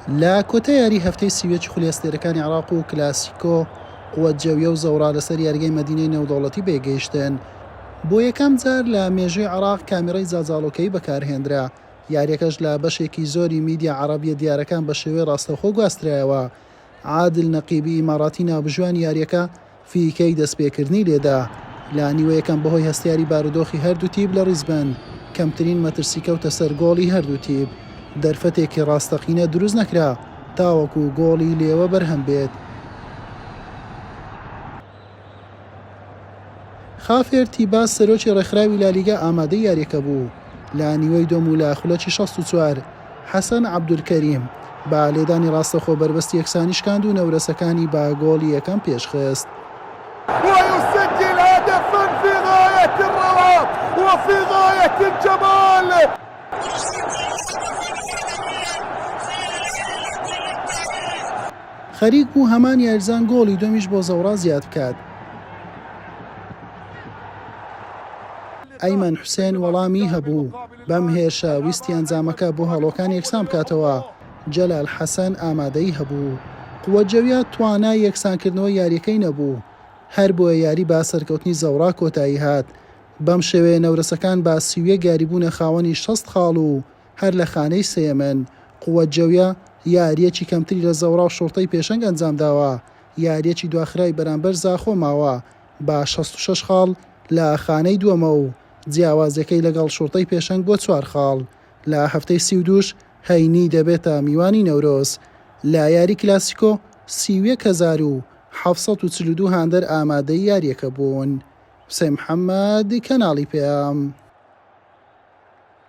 لا کۆتە یاری هەفتەی سیوێکی خولیێستێرەکانی عێراق و کلاسیکۆ قووەت جەویە و زەورا لەسەر یاریگەی مەدینەی نێودەوڵەتی بێگەیشتن. بۆ یەکەم جار لە مێژووی عێراق کامێرەی جاجاڵۆکەیی بەکارهێنرا. یاریەکەش لە بەشێکی زۆری میدیا عەرەبیە دیارەکان بە شێوەی ڕاستەوخۆ گواسترایەوە. عادل نەقیبی ئیماڕاتی ناوبژوانی یاریەکە فیکەی دەستپێکردنی لێدا. لە نیوە یەکەم بەهۆی هەستیاری بارودۆخی هەردوو تیب لە ڕیزبەن کەمترین مەترسی کەوتە سەر گۆڵی هەردوو تیب. دەرفەتێکی ڕاستەقینە دروست نەکرا تاوەکو گۆڵی لێوە بەرهەم بێت. خافێر تیباس سەرۆکی ڕێکخراوی لالیگا ئامادەی یاریەکە بوو. لە نیوەی دۆم و لە خولەکی 64 حەسەن عەبدولکەریم با لێدانی ڕاستەخۆ بربەستی یەکسانی شکاند و نەورەسەکانی با گۆڵی یەکەم پێشخست. ويسجل هدفا في غاية الروعة وفي غاية الجمال. خەریک بوو هەمان یاریزان گۆڵی دۆمیش بۆ زەورا زیاد بکات. ئەیمەن حوسێن وەڵامی هەبوو بەم هێرشە ویستی ئەنجامەکە بۆ هەڵۆکان یەکسان بکاتەوە. جەلال حەسەن ئامادەی هەبوو. قووەت جەویە توانای یەکسانکردنەوە یاریەکەی نەبوو. هەر بۆیە یاری با سەرکەوتنی زەورا کۆتایی هات. بەم شێوەیە نەورەسەکان با سیویە گاریبوونە خاوەنی 60 خاڵ و هەر لە خانەی سێمن. قووەت جەویە یاریەکی کەمتری لە زەورا و شۆرتەی پێشەنگ ئەنجامداوە. یاریەکی دواخرای بەرامبەر زاخۆ ماوە با 66 خاڵ لە خانەی دووەمە و جیاوازەکەی لەگەڵ شۆرتەی پێشەنگ بۆ 4 خاڵ. لە هەفتەی 32 هەینی دەبێتە میوانی نەورۆز. لە یاری کلاسیکۆ 31,742 هاندەر ئامادەی یاریەکە بوون. حوسێن محەممەد، کەناڵی پێم.